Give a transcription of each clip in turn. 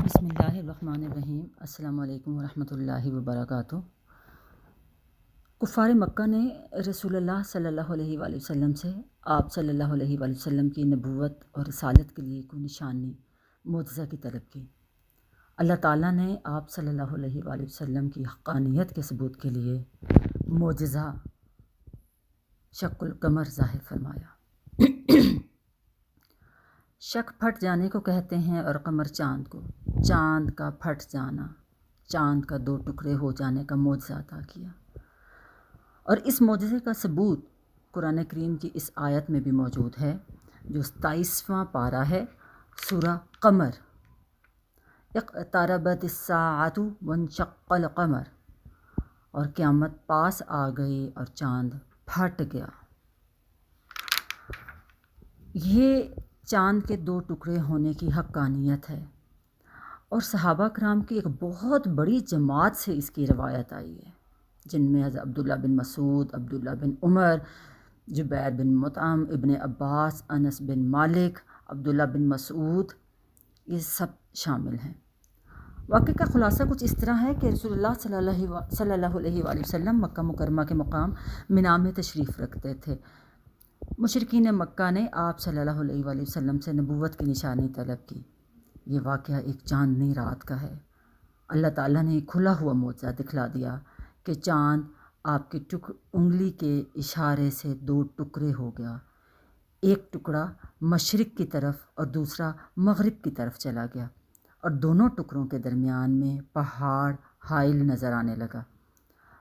بسم اللہ الرحمن الرحیم۔ السلام علیکم ورحمۃ اللہ وبرکاتہ۔ کفار مکہ نے رسول اللہ صلی اللہ علیہ وآلہ وسلم سے آپ صلی اللہ علیہ وآلہ وسلم کی نبوت اور رسالت کے لیے کوئی نشانی معجزہ کی طلب کی۔ اللہ تعالیٰ نے آپ صلی اللہ علیہ وآلہ وسلم کی حقانیت کے ثبوت کے لیے معجزہ شق القمر ظاہر فرمایا۔ شق پھٹ جانے کو کہتے ہیں اور قمر چاند کو۔ چاند کا پھٹ جانا، چاند کا دو ٹکڑے ہو جانے کا معجزہ عطا کیا، اور اس معجزے کا ثبوت قرآن کریم کی اس آیت میں بھی موجود ہے جو 27واں پارہ ہے سورہ قمر۔ اقتربت الساعۃ وانشق القمر، اور قیامت پاس آ گئی اور چاند پھٹ گیا۔ یہ چاند کے دو ٹکڑے ہونے کی حقانیت ہے، اور صحابہ کرام کی ایک بہت بڑی جماعت سے اس کی روایت آئی ہے، جن میں حضرت عبداللہ بن مسعود، عبداللہ بن عمر، جبیر بن مطعم، ابن عباس، انس بن مالک، عبداللہ بن مسعود، یہ سب شامل ہیں۔ واقعے کا خلاصہ کچھ اس طرح ہے کہ رسول اللہ صلی اللہ علیہ وآلہ وسلم مکہ مکرمہ کے مقام منا میں تشریف رکھتے تھے۔ مشرکین مکہ نے آپ صلی اللہ علیہ وآلہ وسلم سے نبوت کی نشانی طلب کی۔ یہ واقعہ ایک چاندنی رات کا ہے۔ اللہ تعالیٰ نے کھلا ہوا معجزہ دکھلا دیا کہ چاند آپ کی انگلی کے اشارے سے دو ٹکڑے ہو گیا۔ ایک ٹکڑا مشرق کی طرف اور دوسرا مغرب کی طرف چلا گیا، اور دونوں ٹکڑوں کے درمیان میں پہاڑ حائل نظر آنے لگا۔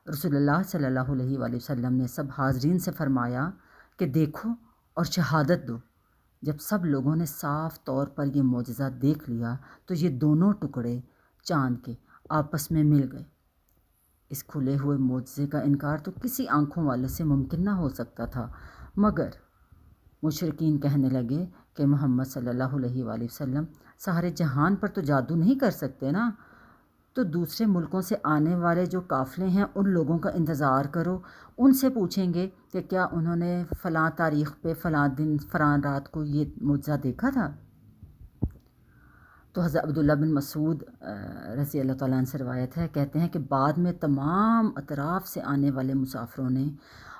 رسول اللہ صلی اللہ علیہ وآلہ وسلم نے سب حاضرین سے فرمایا کہ دیکھو اور شہادت دو۔ جب سب لوگوں نے صاف طور پر یہ معجزہ دیکھ لیا تو یہ دونوں ٹکڑے چاند کے آپس میں مل گئے۔ اس کھلے ہوئے معجزے کا انکار تو کسی آنکھوں والے سے ممکن نہ ہو سکتا تھا، مگر مشرکین کہنے لگے کہ محمد صلی اللہ علیہ وآلہ وسلم سارے جہان پر تو جادو نہیں کر سکتے نا، تو دوسرے ملکوں سے آنے والے جو قافلے ہیں ان لوگوں کا انتظار کرو، ان سے پوچھیں گے کہ کیا انہوں نے فلاں تاریخ پہ فلاں دن فلاں رات کو یہ معجزہ دیکھا تھا۔ تو حضرت عبداللہ بن مسعود رضی اللہ تعالیٰ عنہ سے روایت ہے، کہتے ہیں کہ بعد میں تمام اطراف سے آنے والے مسافروں نے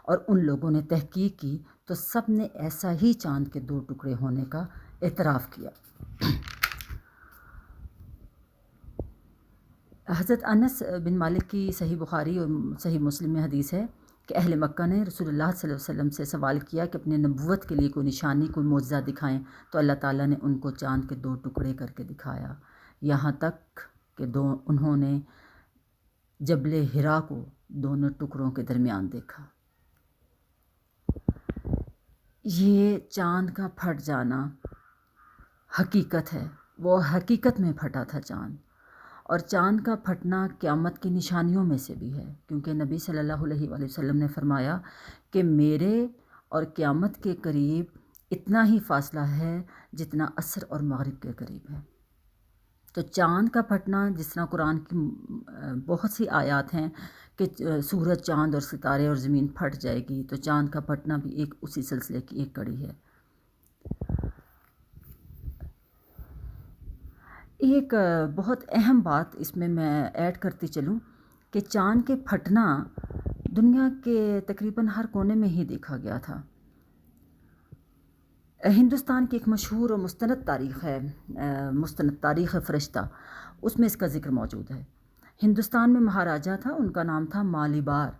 اور ان لوگوں نے تحقیق کی تو سب نے ایسا ہی چاند کے دو ٹکڑے ہونے کا اعتراف کیا۔ حضرت انس بن مالک کی صحیح بخاری اور صحیح مسلم میں حدیث ہے کہ اہل مکہ نے رسول اللہ صلی اللہ علیہ وسلم سے سوال کیا کہ اپنے نبوت کے لیے کوئی نشانی، کوئی معجزہ دکھائیں، تو اللہ تعالیٰ نے ان کو چاند کے دو ٹکڑے کر کے دکھایا، یہاں تک کہ انہوں نے جبل حرا کو دونوں ٹکڑوں کے درمیان دیکھا۔ یہ چاند کا پھٹ جانا حقیقت ہے، وہ حقیقت میں پھٹا تھا چاند، اور چاند کا پھٹنا قیامت کی نشانیوں میں سے بھی ہے، کیونکہ نبی صلی اللہ علیہ وآلہ وسلم نے فرمایا کہ میرے اور قیامت کے قریب اتنا ہی فاصلہ ہے جتنا عصر اور مغرب کے قریب ہے۔ تو چاند کا پھٹنا، جس طرح قرآن کی بہت سی آیات ہیں کہ سورج، چاند اور ستارے اور زمین پھٹ جائے گی، تو چاند کا پھٹنا بھی ایک اسی سلسلے کی ایک کڑی ہے۔ ایک بہت اہم بات اس میں ایڈ کرتی چلوں کہ چاند کے پھٹنا دنیا کے تقریباً ہر کونے میں ہی دیکھا گیا تھا۔ ہندوستان کی ایک مشہور اور مستند تاریخ ہے، مستند تاریخ فرشتہ، اس میں اس کا ذکر موجود ہے۔ ہندوستان میں مہاراجہ تھا، ان کا نام تھا مالیبار۔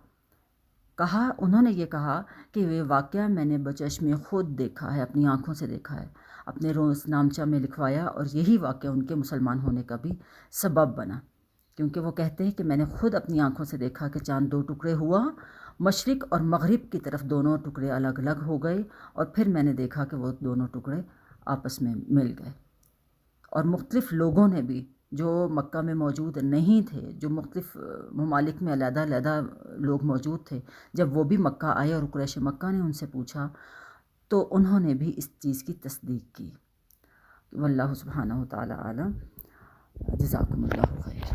انہوں نے یہ کہا کہ یہ واقعہ میں نے بچشم خود دیکھا ہے، اپنی آنکھوں سے دیکھا ہے، اپنے روز نامچہ میں لکھوایا، اور یہی واقعہ ان کے مسلمان ہونے کا بھی سبب بنا، کیونکہ وہ کہتے ہیں کہ میں نے خود اپنی آنکھوں سے دیکھا کہ چاند دو ٹکڑے ہوا، مشرق اور مغرب کی طرف دونوں ٹکڑے الگ الگ ہو گئے، اور پھر میں نے دیکھا کہ وہ دونوں ٹکڑے آپس میں مل گئے، اور مختلف لوگوں نے بھی جو مکہ میں موجود نہیں تھے، جو مختلف ممالک میں علیحدہ علیحدہ لوگ موجود تھے، جب وہ بھی مکہ آئے اور قریش مکہ نے ان سے پوچھا تو انہوں نے بھی اس چیز کی تصدیق کی۔ واللہ سبحانہ و تعالی عالم۔ جزاکم اللہ خیر۔